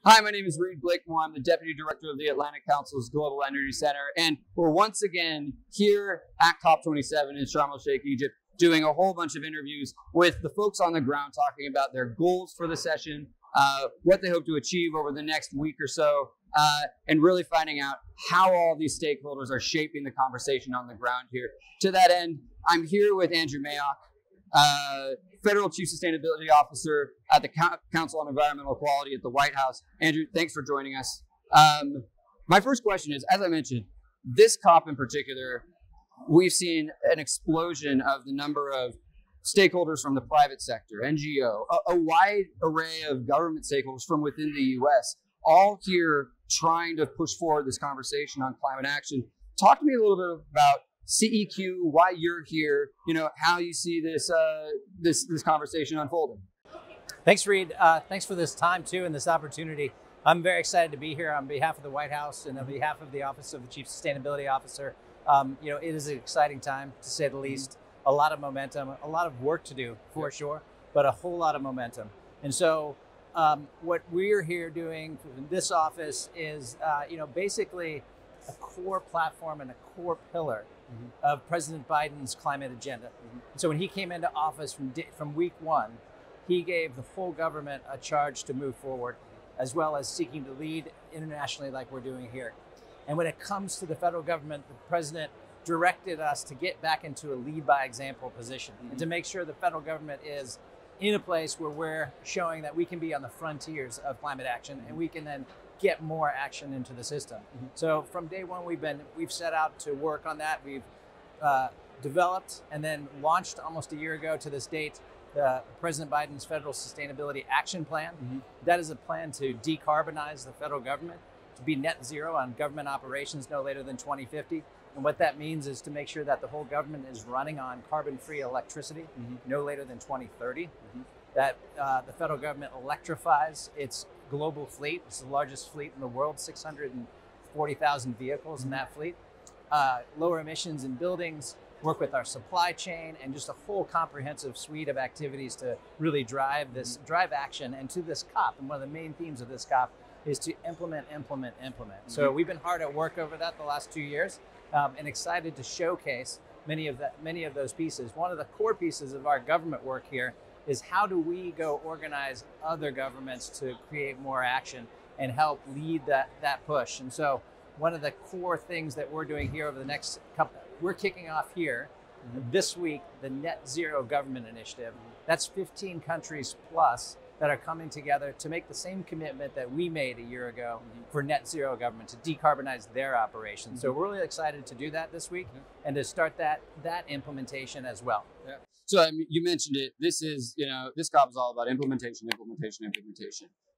Hi, my name is Reed Blakemore. I'm the Deputy Director of the Atlantic Council's Global Energy Center, and we're once again here at COP27 in Sharm el-Sheikh, Egypt, doing a whole bunch of interviews with the folks on the ground talking about their goals for the session, what they hope to achieve over the next week or so, and really finding out how all these stakeholders are shaping the conversation on the ground here. To that end, I'm here with Andrew Mayock, Federal Chief Sustainability Officer at the Council on Environmental Quality at the White House. Andrew, thanks for joining us. My first question is, as I mentioned, this COP in particular, we've seen an explosion of the number of stakeholders from the private sector, NGO, a wide array of government stakeholders from within the U.S., all here trying to push forward this conversation on climate action. Talk to me a little bit about CEQ, why you're here, how you see this this conversation unfolding. Thanks, Reed. Thanks for this time too and this opportunity. I'm very excited to be here on behalf of the White House and on behalf of the Office of the Chief Sustainability Officer. It is an exciting time, to say the least. A lot of momentum, a lot of work to do for sure, but a whole lot of momentum. And so what we're here doing in this office is, basically a core platform and a core pillar of President Biden's climate agenda. So when he came into office from week one, he gave the whole government a charge to move forward, as well as seeking to lead internationally like we're doing here. And when it comes to the federal government, the president directed us to get back into a lead by example position and to make sure the federal government is in a place where we're showing that we can be on the frontiers of climate action and we can then get more action into the system. So from day one, we've set out to work on that. We've developed and then launched almost a year ago to this date, President Biden's Federal Sustainability Action Plan. That is a plan to decarbonize the federal government, to be net zero on government operations no later than 2050. And what that means is to make sure that the whole government is running on carbon-free electricity no later than 2030. That the federal government electrifies its global fleet. It's the largest fleet in the world, 640,000 vehicles in that fleet. Lower emissions in buildings, work with our supply chain, and just a whole comprehensive suite of activities to really drive action. And to this COP, and one of the main themes of this COP is to implement. So we've been hard at work over that the last 2 years, and excited to showcase many of those pieces. One of the core pieces of our government work here is how do we go organize other governments to create more action and help lead that push. And so one of the core things that we're doing here over the next couple, we're kicking off here this week, the Net Zero Government Initiative. That's 15 countries plus that are coming together to make the same commitment that we made a year ago for net zero government, to decarbonize their operations. So we're really excited to do that this week and to start that implementation as well. So you mentioned it. This COP is all about implementation.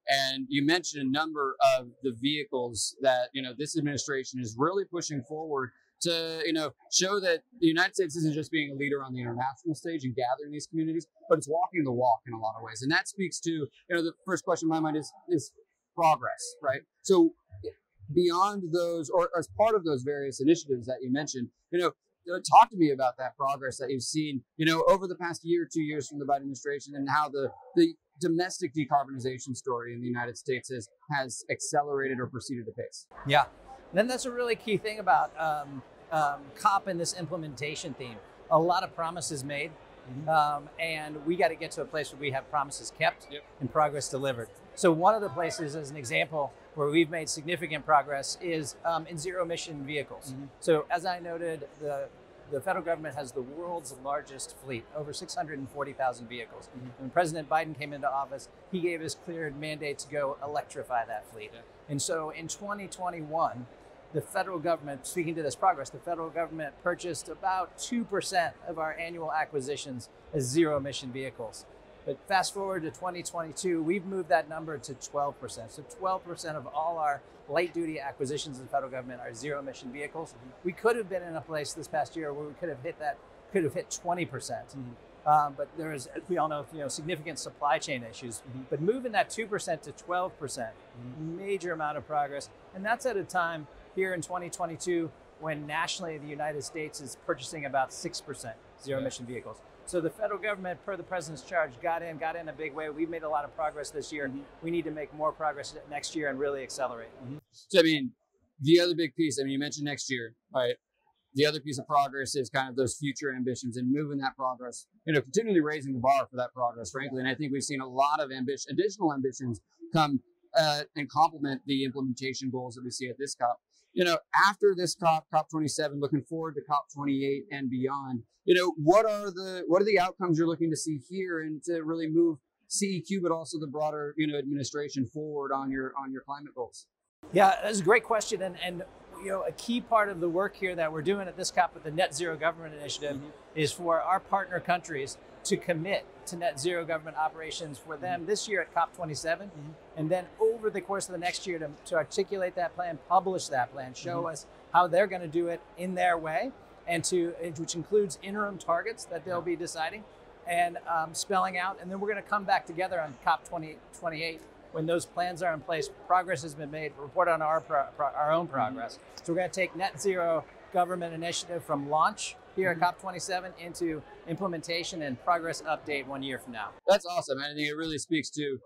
And you mentioned a number of the vehicles that this administration is really pushing forward to show that the United States isn't just being a leader on the international stage and gathering these communities, but it's walking the walk in a lot of ways. And that speaks to the first question in my mind is progress, right? So beyond those, or as part of those various initiatives that you mentioned, talk to me about that progress that you've seen, over the past year, 2 years from the Biden administration, and how the domestic decarbonization story in the United States has accelerated or proceeded apace. Yeah, and then that's a really key thing about COP and this implementation theme. A lot of promises made, and we got to get to a place where we have promises kept and progress delivered. So one of the places, as an example, where we've made significant progress is in zero-emission vehicles. So as I noted, the federal government has the world's largest fleet, over 640,000 vehicles. When President Biden came into office, he gave his clear mandate to go electrify that fleet. And so in 2021, the federal government, speaking to this progress, the federal government purchased about 2% of our annual acquisitions as zero-emission vehicles. But fast forward to 2022, we've moved that number to 12%. So 12% of all our light-duty acquisitions in the federal government are zero-emission vehicles. We could have been in a place this past year where we could have hit 20%. But there is, we all know, significant supply chain issues. But moving that 2% to 12%, major amount of progress, and that's at a time here in 2022 when nationally the United States is purchasing about 6% zero-emission vehicles. So the federal government, per the president's charge, got in a big way. We've made a lot of progress this year. We need to make more progress next year and really accelerate. So, I mean, the other big piece, I mean, you mentioned next year, right? The other piece of progress is kind of those future ambitions and moving that progress, continually raising the bar for that progress, frankly. And I think we've seen a lot of additional ambitions come and complement the implementation goals that we see at this COP. After this COP, COP27, looking forward to COP28 and beyond, what are the outcomes you're looking to see here and to really move CEQ, but also the broader, administration forward on your climate goals? Yeah, that's a great question. And a key part of the work here that we're doing at this COP with the Net Zero Government Initiative is for our partner countries to commit to net zero government operations for them this year at COP27, and then over the course of the next year to articulate that plan, publish that plan, show us how they're going to do it in their way, and which includes interim targets that they'll be deciding and spelling out. And then we're going to come back together on COP28 when those plans are in place, progress has been made, report on our own progress. So we're going to take net zero government initiative from launch here at COP27 into implementation and progress update 1 year from now. That's awesome. I think it really speaks to,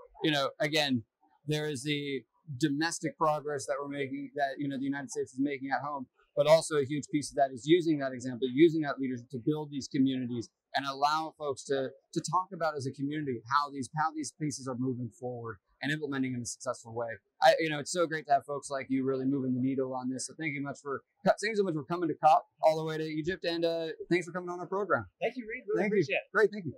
again, there is the domestic progress that we're making, that, the United States is making at home, but also a huge piece of that is using that example, using that leadership to build these communities and allow folks to talk about as a community how these pieces are moving forward and implementing in a successful way. It's so great to have folks like you really moving the needle on this. So thank you so much for coming to COP all the way to Egypt, and thanks for coming on our program. Thank you, Reed. Really appreciate it. Great, thank you.